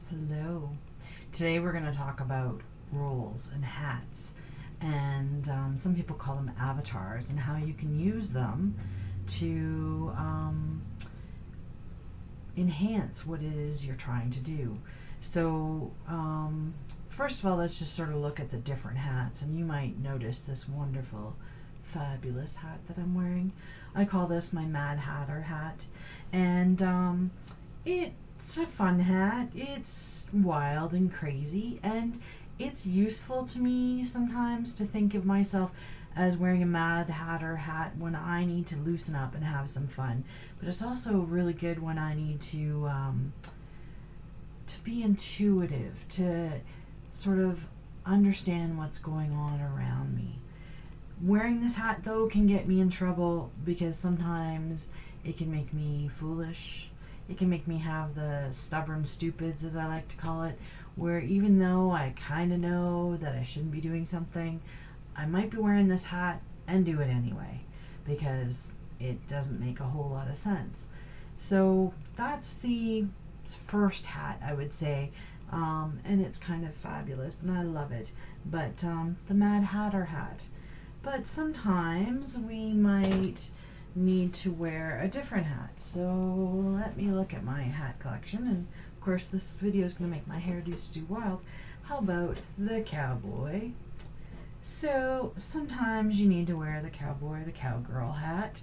Hello. Today we're going to talk about roles and hats, and some people call them avatars, and how you can use them to enhance what it is you're trying to do. So, first of all, let's just sort of look at the different hats, and you might notice this wonderful, fabulous hat that I'm wearing. I call this my Mad Hatter hat, and it's a fun hat. It's wild and crazy, and it's useful to me sometimes to think of myself as wearing a Mad Hatter hat when I need to loosen up and have some fun. But it's also really good when I need to be intuitive, to sort of understand what's going on around me. Wearing this hat, though, can get me in trouble because sometimes it can make me foolish. It can make me have the stubborn stupids, as I like to call it, where even though I kind of know that I shouldn't be doing something, I might be wearing this hat and do it anyway because it doesn't make a whole lot of sense. So that's the first hat, I would say, and it's kind of fabulous and I love it. But the Mad Hatter hat. But sometimes we might need to wear a different hat. So let me look at my hat collection, and of course this video is going to make my hairdo stew wild. How about the cowboy? So sometimes you need to wear the cowboy, the cowgirl hat.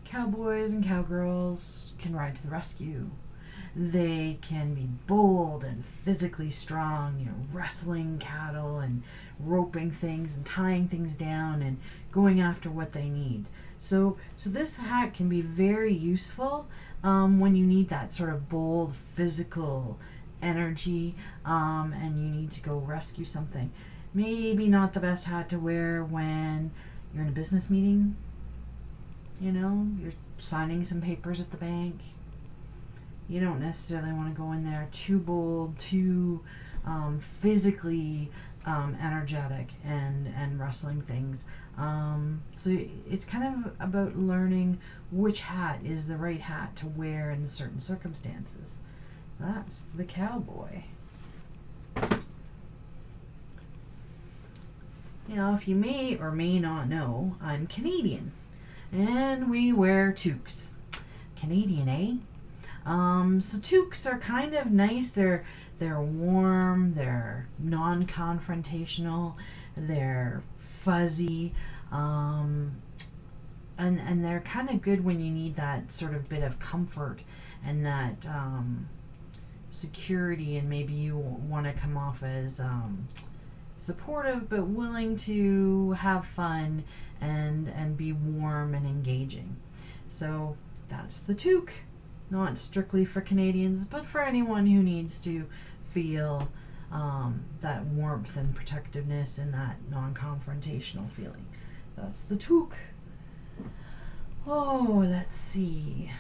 Cowboys and cowgirls can ride to the rescue. They can be bold and physically strong, wrestling cattle and roping things and tying things down and going after what they need. So this hat can be very useful when you need that sort of bold physical energy and you need to go rescue something. Maybe not the best hat to wear when you're in a business meeting. You're signing some papers at the bank. You don't necessarily want to go in there too bold, too physically energetic and wrestling things. So it's kind of about learning which hat is the right hat to wear in certain circumstances. That's the cowboy. Now, if you may or may not know, I'm Canadian, and we wear toques. Canadian, eh? So toques are kind of nice. They're warm, they're non-confrontational, they're fuzzy, and they're kind of good when you need that sort of bit of comfort and that security, and maybe you want to come off as supportive but willing to have fun and be warm and engaging. So that's the toque. Not strictly for Canadians, but for anyone who needs to feel that warmth and protectiveness and that non-confrontational feeling. That's the toque. Oh, let's see.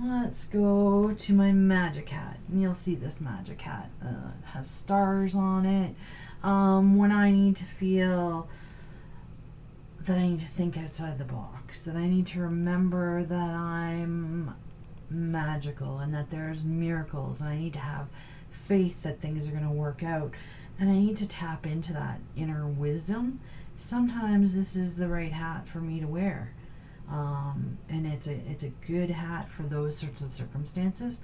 Let's go to my magic hat. And you'll see this magic hat has stars on it. When I need to feel that I need to think outside the box, that I need to remember that I'm magical and that there's miracles, and I need to have faith that things are going to work out, and I need to tap into that inner wisdom. Sometimes this is the right hat for me to wear, and it's a good hat for those sorts of circumstances,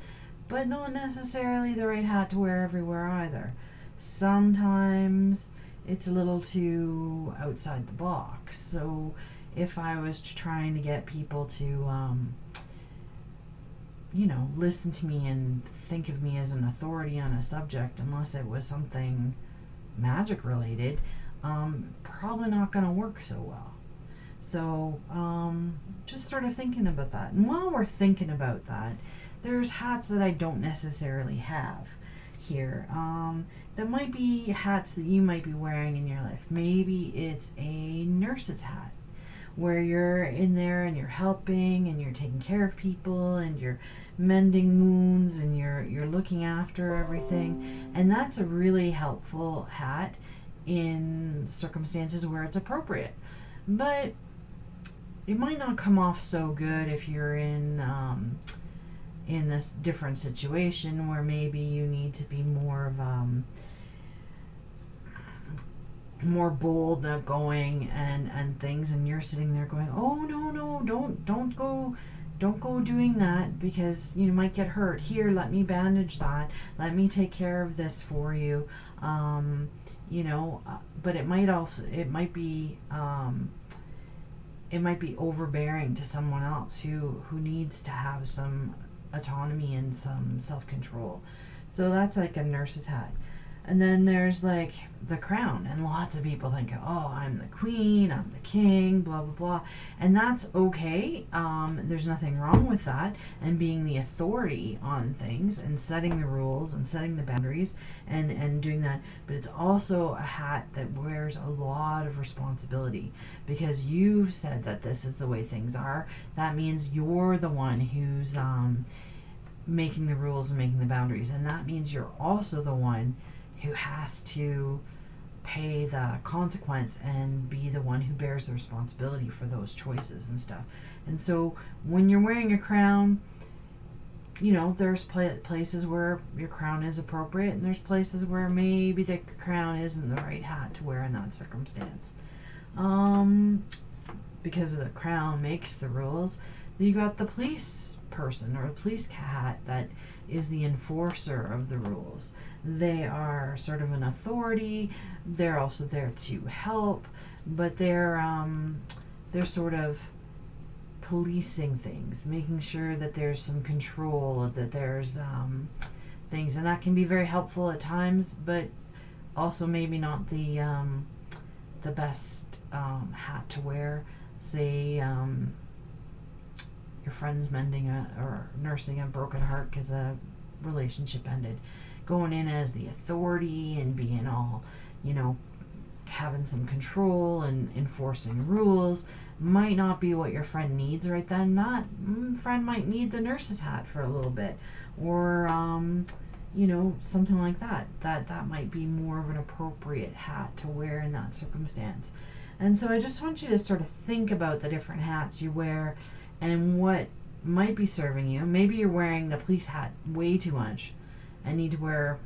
but not necessarily the right hat to wear everywhere either. Sometimes it's a little too outside the box. So if I was trying to get people to listen to me and think of me as an authority on a subject, unless it was something magic related, probably not going to work so well. So just sort of thinking about that. And while we're thinking about that, there's hats that I don't necessarily have here. That might be hats that you might be wearing in your life. Maybe it's a nurse's hat, where you're in there and you're helping and you're taking care of people and you're mending wounds and you're looking after everything, and that's a really helpful hat in circumstances where it's appropriate. But it might not come off so good if you're in in this different situation where maybe you need to be more of more bold, outgoing, and things, and you're sitting there going, oh no, don't go doing that because you might get hurt. Here, let me bandage that, let me take care of this for you. But it might be overbearing to someone else who needs to have some autonomy and some self-control. So that's like a nurse's hat. And then there's like the crown, and lots of people think, oh, I'm the queen, I'm the king, blah blah blah, and that's okay. There's nothing wrong with that, and being the authority on things and setting the rules and setting the boundaries and doing that. But it's also a hat that wears a lot of responsibility because you've said that this is the way things are. That means you're the one who's making the rules and making the boundaries, and that means you're also the one who has to pay the consequence and be the one who bears the responsibility for those choices and stuff. And so when you're wearing a crown, there's places where your crown is appropriate, and there's places where maybe the crown isn't the right hat to wear in that circumstance. Because the crown makes the rules, you got the police person or a police hat that is the enforcer of the rules. They are sort of an authority. They're also there to help, but they're sort of policing things, making sure that there's some control, that there's things, and that can be very helpful at times, but also maybe not the best hat to wear. Say your friend's mending or nursing a broken heart because a relationship ended. Going in as the authority and being all, having some control and enforcing rules might not be what your friend needs right then. That friend might need the nurse's hat for a little bit, or something like that. That might be more of an appropriate hat to wear in that circumstance. And so I just want you to sort of think about the different hats you wear and what might be serving you. Maybe you're wearing the police hat way too much and need to wear,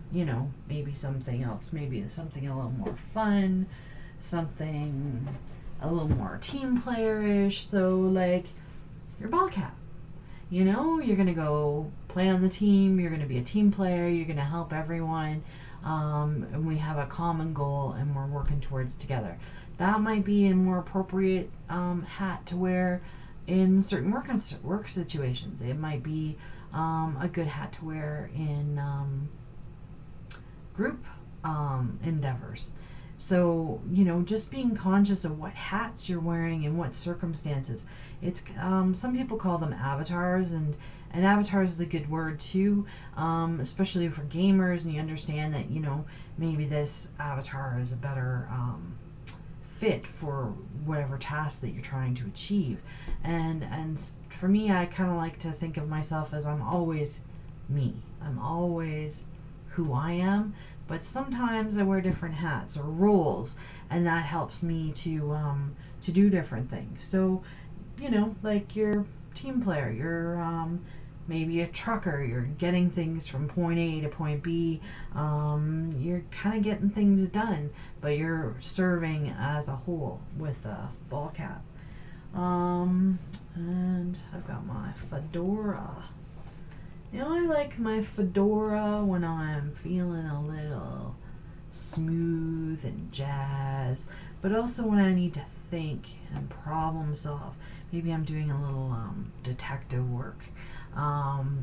maybe something else. Maybe something a little more fun, something a little more team player-ish. So like your ball cap. You're going to go play on the team. You're going to be a team player. You're going to help everyone. And we have a common goal and we're working towards together. That might be a more appropriate hat to wear in certain work situations. It might be a good hat to wear in group endeavors. So, just being conscious of what hats you're wearing and what circumstances. It's some people call them avatars, and avatars is a good word too, especially for gamers, and you understand that, maybe this avatar is a better fit for whatever task that you're trying to achieve. And for me, I kind of like to think of myself as I'm always me. I'm always who I am, but sometimes I wear different hats or roles, and that helps me to do different things. So, like your team player, you're maybe a trucker, you're getting things from point A to point B, you're kind of getting things done, but you're serving as a whole with a ball cap. And I've got my fedora. I like my fedora when I'm feeling a little smooth and jazz, but also when I need to think and problem solve. Maybe I'm doing a little detective work.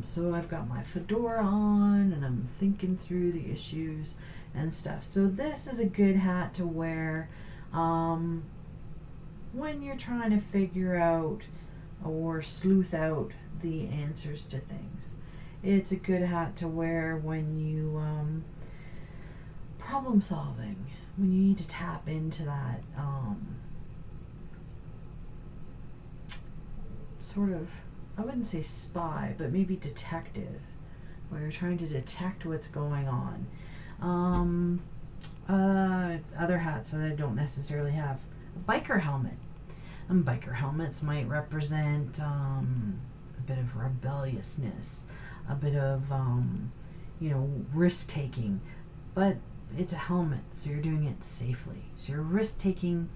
So I've got my fedora on and I'm thinking through the issues and stuff. So this is a good hat to wear when you're trying to figure out or sleuth out the answers to things. It's a good hat to wear when you problem solving, when you need to tap into that sort of, I wouldn't say spy, but maybe detective, where you're trying to detect what's going on. Other hats that I don't necessarily have. A biker helmet. Biker helmets might represent a bit of rebelliousness. a bit of, risk taking, but it's a helmet, so you're doing it safely. So you're risk taking,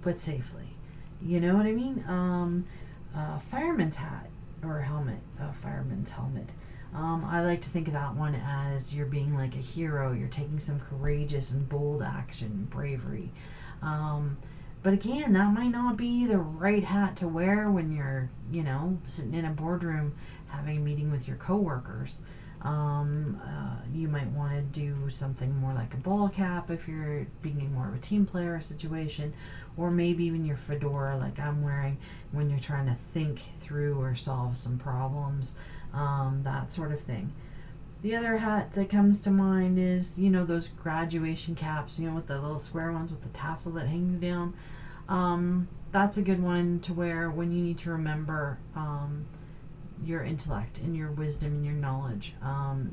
but safely. You know what I mean? Fireman's hat or helmet, fireman's helmet. I like to think of that one as you're being like a hero. You're taking some courageous and bold action, bravery. But again, that might not be the right hat to wear when you're, sitting in a boardroom having a meeting with your coworkers. You might want to do something more like a ball cap if you're being more of a team player situation, or maybe even your fedora like I'm wearing when you're trying to think through or solve some problems, that sort of thing. The other hat that comes to mind is, those graduation caps, with the little square ones with the tassel that hangs down. That's a good one to wear when you need to remember your intellect and your wisdom and your knowledge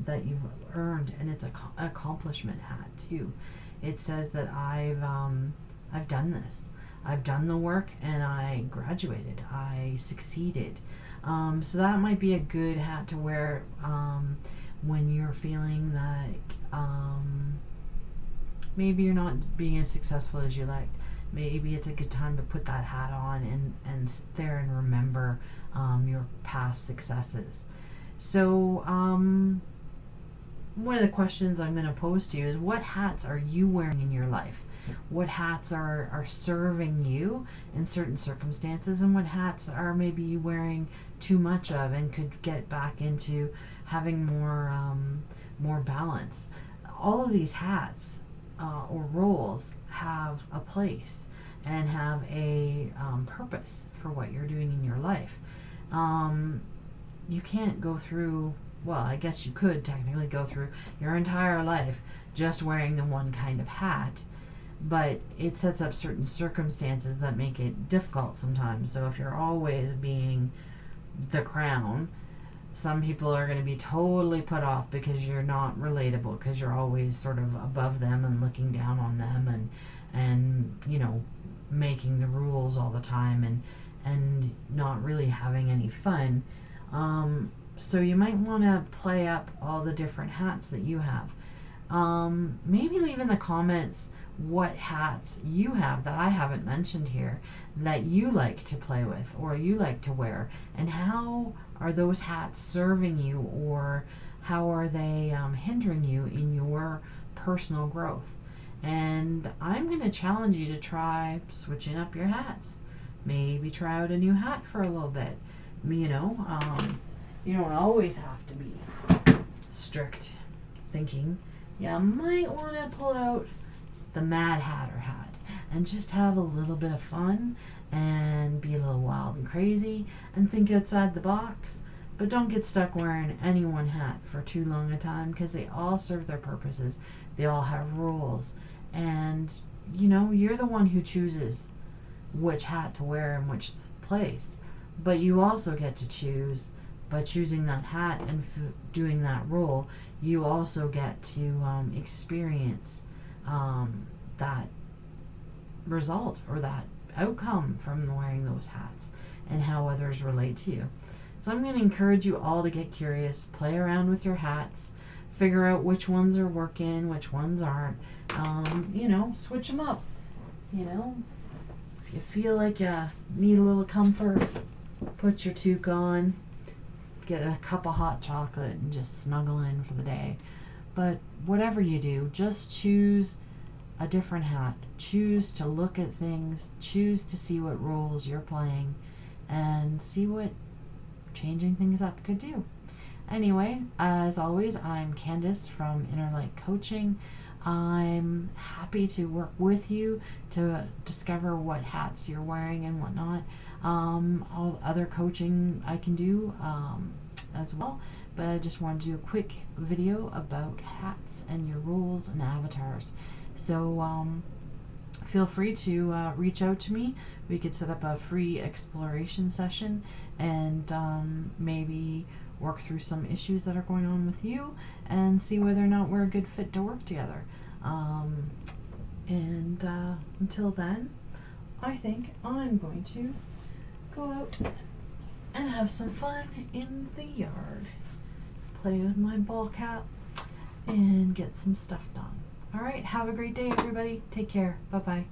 that you've earned, and it's an accomplishment hat too. It says that I've done this. I've done the work and I graduated. I succeeded. So that might be a good hat to wear when you're feeling like maybe you're not being as successful as you liked. Maybe it's a good time to put that hat on and sit there and remember your past successes. So one of the questions I'm going to pose to you is, what hats are you wearing in your life? What hats are serving you in certain circumstances, and what hats are maybe you wearing too much of and could get back into having more balance? All of these hats or roles have a place and have a purpose for what you're doing in your life. You can't go through, well, I guess you could technically go through your entire life just wearing the one kind of hat, but it sets up certain circumstances that make it difficult sometimes. So if you're always being the crown, some people are going to be totally put off because you're not relatable, because you're always sort of above them and looking down on them and making the rules all the time and not really having any fun. So you might want to play up all the different hats that you have. Maybe leave in the comments what hats you have that I haven't mentioned here that you like to play with or you like to wear, and how are those hats serving you, or how are they hindering you in your personal growth? And I'm going to challenge you to try switching up your hats. Maybe try out a new hat for a little bit. You don't always have to be strict thinking. You might want to pull out the Mad Hatter hat and just have a little bit of fun and be a little wild and crazy and think outside the box. But don't get stuck wearing any one hat for too long a time, because they all serve their purposes. They all have rules. And, you're the one who chooses which hat to wear in which place. But you also get to choose, by choosing that hat and doing that role, you also get to experience that result or that outcome from wearing those hats and how others relate to you. So I'm going to encourage you all to get curious, play around with your hats, figure out which ones are working, which ones aren't. Switch them up. If you feel like you need a little comfort, put your toque on, get a cup of hot chocolate and just snuggle in for the day. But whatever you do, just choose a different hat. Choose to look at things, choose to see what roles you're playing, and see what changing things up could do. Anyway, as always, I'm Candace from Inner Light Coaching. I'm happy to work with you to discover what hats you're wearing and whatnot. All other coaching I can do as well, but I just wanted to do a quick video about hats and your roles and avatars. So feel free to reach out to me. We could set up a free exploration session and maybe work through some issues that are going on with you and see whether or not we're a good fit to work together. Until then, I think I'm going to go out and have some fun in the yard. play with my ball cap and get some stuff done. All right, have a great day, everybody. Take care. Bye-bye.